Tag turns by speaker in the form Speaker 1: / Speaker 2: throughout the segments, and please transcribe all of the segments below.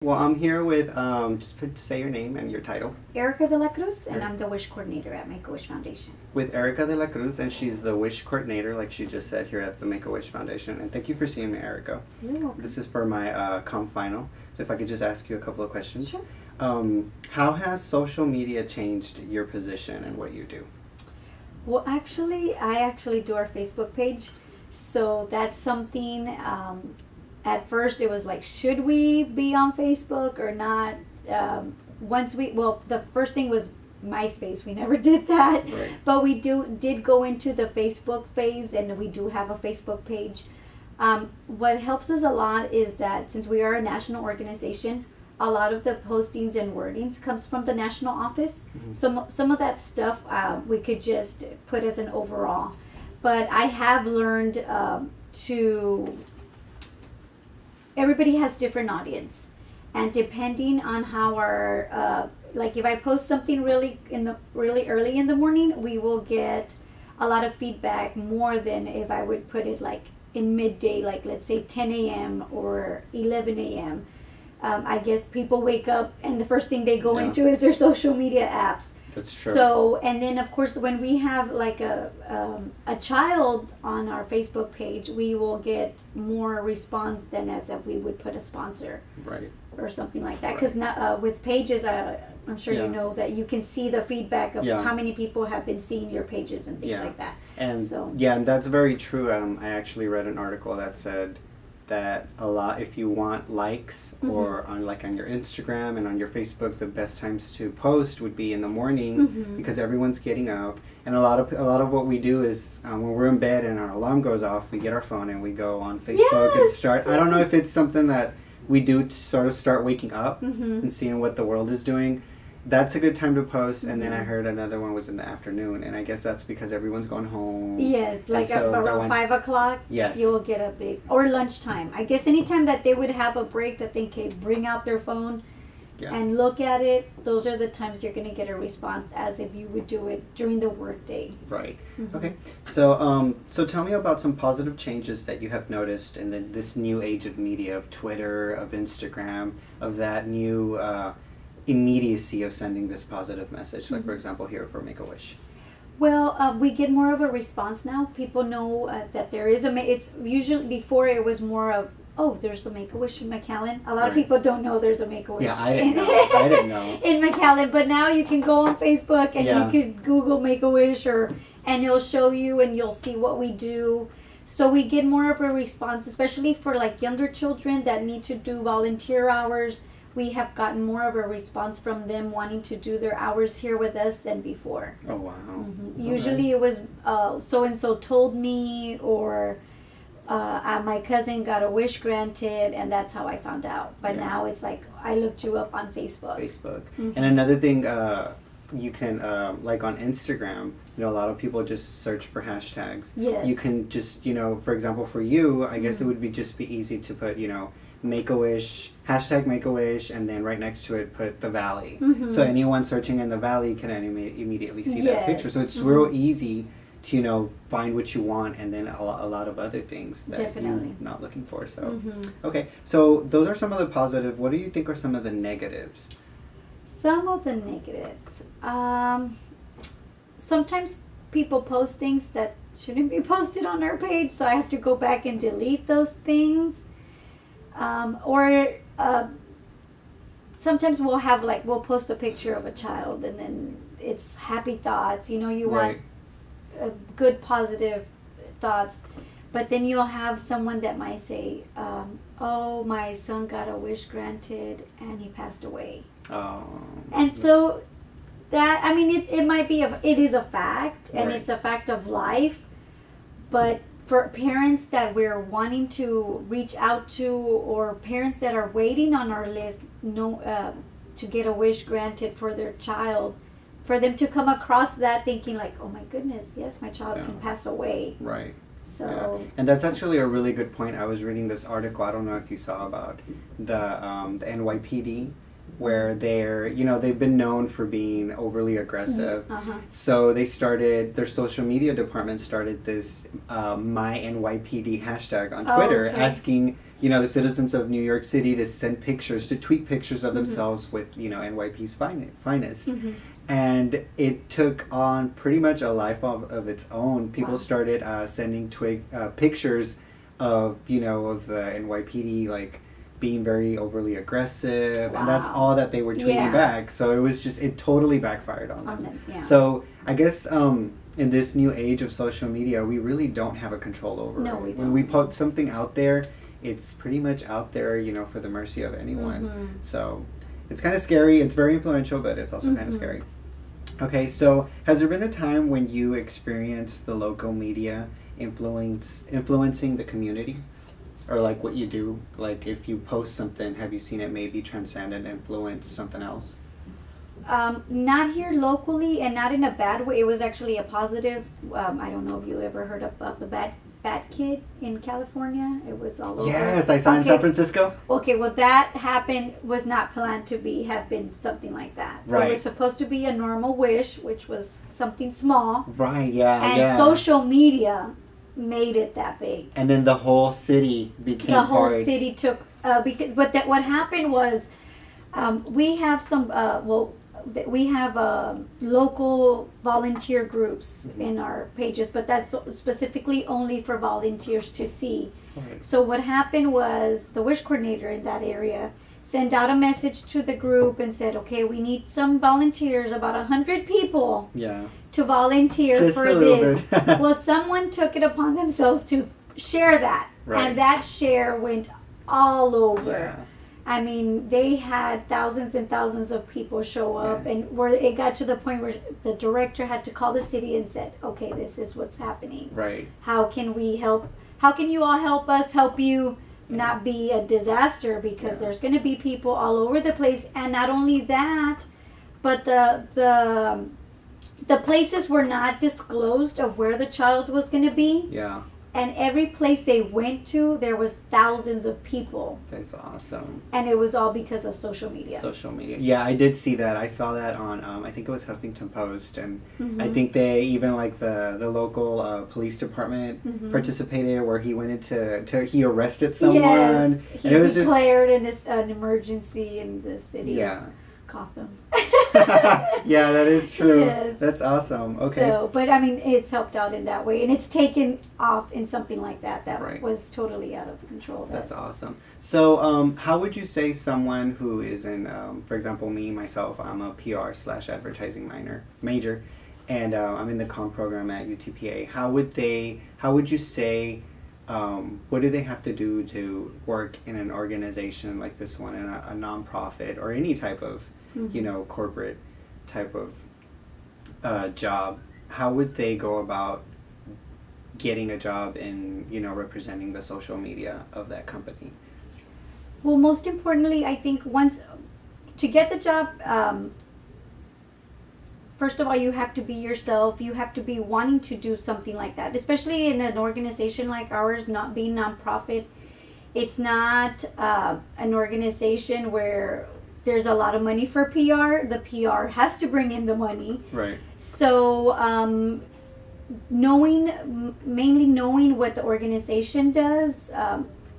Speaker 1: Well, I'm here with, say your name and your title.
Speaker 2: Erica De La Cruz, and I'm the Wish Coordinator at Make-A-Wish Foundation.
Speaker 1: With Erica De La Cruz, and she's the Wish Coordinator, like she just said, here at the Make-A-Wish Foundation. And thank you for seeing me, Erica.
Speaker 2: You're welcome.
Speaker 1: This is for my comp final. So if I could just ask you a couple of questions.
Speaker 2: Sure.
Speaker 1: How has social media changed your position and what you do?
Speaker 2: Well, I actually do our Facebook page. So that's something, at first it was like, should we be on Facebook or not? The first thing was MySpace. We never did that.
Speaker 1: Right.
Speaker 2: But we did go into the Facebook phase, and we do have a Facebook page. What helps us a lot is that since we are a national organization, a lot of the postings and wordings comes from the national office. Mm-hmm. Some of that stuff we could just put as an overall. But I have learned everybody has different audience, and depending on how our like if I post something really early in the morning, we will get a lot of feedback more than if I would put it like in midday, like let's say 10 a.m. or 11 a.m. I guess people wake up and the first thing they go into is their social media apps.
Speaker 1: That's true.
Speaker 2: So, and then of course when we have like a child on our Facebook page, we will get more response than as if we would put a sponsor.
Speaker 1: Right.
Speaker 2: Or something like that. Because now with pages, I'm sure you know that you can see the feedback of how many people have been seeing your pages and things like that.
Speaker 1: And and that's very true. I actually read an article that said that if you want likes or on your Instagram and on your Facebook, the best times to post would be in the morning because everyone's getting up. And a lot of what we do is when we're in bed and our alarm goes off, we get our phone and we go on Facebook and start. I don't know if it's something that we do to sort of start waking up and seeing what the world is doing. That's a good time to post. And then I heard another one was in the afternoon, and I guess that's because everyone's going home.
Speaker 2: Yes, like around 5 o'clock.
Speaker 1: Yes,
Speaker 2: you will get a big, or lunchtime. I guess anytime that they would have a break that they can bring out their phone and look at it, those are the times you're going to get a response as if you would do it during the workday.
Speaker 1: Right. Okay. So tell me about some positive changes that you have noticed in this new age of media, of Twitter, of Instagram, of that new immediacy of sending this positive message, like for example here for Make-A-Wish.
Speaker 2: Well, we get more of a response now. People know that there is it's usually, before it was more of, there's a Make-A-Wish in McAllen. A lot of people don't know there's a Make-A-Wish.
Speaker 1: Yeah, I didn't know.
Speaker 2: In McAllen, but now you can go on Facebook and you could Google Make-A-Wish and it'll show you and you'll see what we do. So we get more of a response, especially for like younger children that need to do volunteer hours. We have gotten more of a response from them wanting to do their hours here with us than before.
Speaker 1: Oh, wow.
Speaker 2: Okay. Usually it was so-and-so told me, or my cousin got a wish granted, and that's how I found out. But now it's like, I looked you up on Facebook.
Speaker 1: And another thing, you can, like on Instagram, a lot of people just search for hashtags.
Speaker 2: Yes.
Speaker 1: You can just, for example, for you, I guess it would be easy to put, Make-A-Wish, hashtag Make-A-Wish, and then right next to it put the Valley. So anyone searching in the Valley can immediately see that picture. So it's real easy to find what you want, and then a lot of other things that you're not looking for. So okay, so those are some of the positive. What do you think are some of the negatives?
Speaker 2: Some of the negatives. Sometimes people post things that shouldn't be posted on our page, so I have to go back and delete those things. Sometimes we'll post a picture of a child and then it's happy thoughts, you want good positive thoughts, but then you'll have someone that might say, my son got a wish granted and he passed away. And so that, it might be, it is a fact, and it's a fact of life, but for parents that we're wanting to reach out to, or parents that are waiting on our list to get a wish granted for their child, for them to come across that thinking like, oh my goodness, yes, my child can pass away. Right. So.
Speaker 1: And that's actually a really good point. I was reading this article, I don't know if you saw, about the NYPD, where they've been known for being overly aggressive. So their social media department started this My NYPD hashtag on Twitter, asking the citizens of New York City to send pictures, to tweet pictures of themselves with, NYP's finest. And it took on pretty much a life of its own. People started sending pictures of, of the NYPD, like, being very overly aggressive. And that's all that they were tweeting back. So it totally backfired on them. So I guess in this new age of social media, we really don't have a control over it.
Speaker 2: We don't.
Speaker 1: When we put something out there, it's pretty much out there, for the mercy of anyone. So it's kind of scary. It's very influential, but it's also kind of scary. Okay, so has there been a time when you experienced the local media influencing the community? Or like what you do? Like if you post something, have you seen it maybe transcend and influence something else?
Speaker 2: Not here locally, and not in a bad way. It was actually a positive. I don't know if you ever heard about the Bat Kid in California. It was all over.
Speaker 1: Yes, I saw in San Francisco.
Speaker 2: Okay, well that was not planned to have been something like that.
Speaker 1: Right.
Speaker 2: It was supposed to be a normal wish, which was something small.
Speaker 1: Right, yeah,
Speaker 2: and social media made it that big.
Speaker 1: And then the whole city became
Speaker 2: The whole city took, because what happened was, we have some, we have local volunteer groups in our pages, but that's specifically only for volunteers to see.
Speaker 1: Right.
Speaker 2: So what happened was the wish coordinator in that area sent out a message to the group and said, okay, we need some volunteers, about 100 people to volunteer
Speaker 1: Just
Speaker 2: for this. Well, someone took it upon themselves to share that.
Speaker 1: Right.
Speaker 2: And that share went all over.
Speaker 1: Yeah.
Speaker 2: I mean, they had thousands and thousands of people show up, and where it got to the point where the director had to call the city and said, okay, this is what's happening.
Speaker 1: Right.
Speaker 2: How can we help? How can you all help us help you not be a disaster? Because there's going to be people all over the place. And not only that, but the places were not disclosed of where the child was going to be.
Speaker 1: Yeah.
Speaker 2: And every place they went to, there was thousands of people.
Speaker 1: That's awesome.
Speaker 2: And it was all because of social media.
Speaker 1: Social media. Yeah, I did see that. I saw that on, I think it was Huffington Post. And I think they, even like the local police department participated, where he went he arrested someone.
Speaker 2: Yes, he
Speaker 1: and it was
Speaker 2: declared an emergency in the city of Gotham.
Speaker 1: Yeah, that is true.
Speaker 2: Yes.
Speaker 1: That's awesome. Okay.
Speaker 2: So, but I mean, it's helped out in that way, and it's taken off in something like that was totally out of control.
Speaker 1: That's awesome. So, how would you say someone who is in, for example, myself, I'm a PR/advertising major, and I'm in the comm program at UTPA. How would you say, what do they have to do to work in an organization like this one, in a nonprofit or any type of corporate type of job? How would they go about getting a job in, representing the social media of that company?
Speaker 2: Well, most importantly, I think to get the job, first of all, you have to be yourself. You have to be wanting to do something like that, especially in an organization like ours, not being nonprofit. It's not an organization where there's a lot of money for PR. The PR has to bring in the money.
Speaker 1: Right.
Speaker 2: So mainly knowing what the organization does,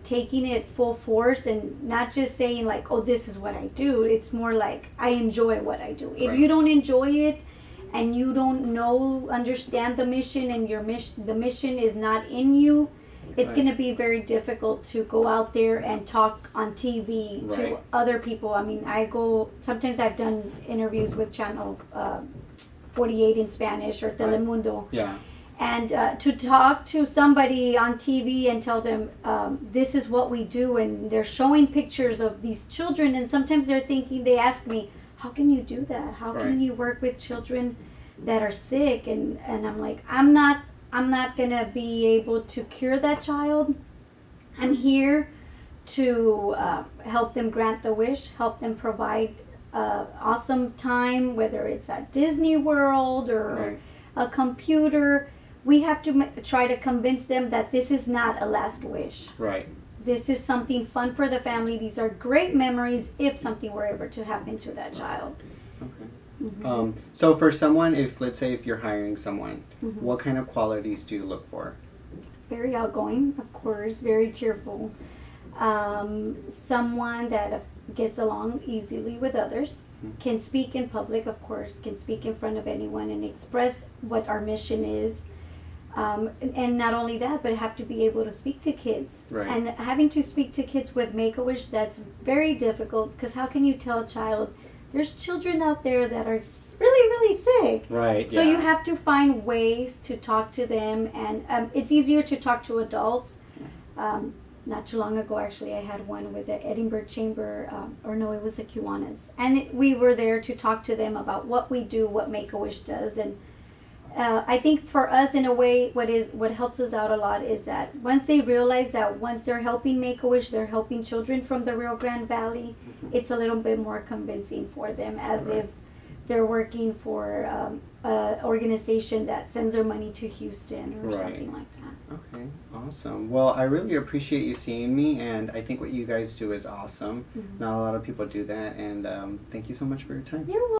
Speaker 2: taking it full force, and not just saying like, oh, this is what I do. It's more like, I enjoy what I do. If you don't enjoy it and you don't understand the mission, and the mission is not in you, it's going to be very difficult to go out there and talk on TV to other people. I mean, sometimes I've done interviews with Channel 48 in Spanish, or Telemundo.
Speaker 1: Yeah. And
Speaker 2: to talk to somebody on TV and tell them, this is what we do, and they're showing pictures of these children, and sometimes they ask me, how can you do that? How can you work with children that are sick? And I'm like, I'm not going to be able to cure that child. I'm here to help them grant the wish, help them provide awesome time, whether it's at Disney World or a computer. We have to try to convince them that this is not a last wish. Right. This is something fun for the family. These are great memories if something were ever to happen to that child.
Speaker 1: Okay. Mm-hmm. So for someone, let's say if you're hiring someone, what kind of qualities do you look for?
Speaker 2: Very outgoing, of course, very cheerful. someone that gets along easily with others, can speak in public, of course, can speak in front of anyone and express what our mission is. And not only that, but have to be able to speak to kids.
Speaker 1: Right.
Speaker 2: And having to speak to kids with Make-A-Wish, that's very difficult, because how can you tell a child, there's children out there that are really, really sick.
Speaker 1: Right.
Speaker 2: So you have to find ways to talk to them, and it's easier to talk to adults. Not too long ago, actually, I had one with the Edinburgh Chamber, or no, it was the Kiwanis. And we were there to talk to them about what we do, what Make-A-Wish does. And I think for us, in a way, what helps us out a lot is that once they realize that once they're helping Make-A-Wish, they're helping children from the Rio Grande Valley, it's a little bit more convincing for them, as if they're working for an organization that sends their money to Houston or something like that.
Speaker 1: Okay, awesome. Well, I really appreciate you seeing me, and I think what you guys do is awesome. Not a lot of people do that, and thank you so much for your time.
Speaker 2: You're welcome.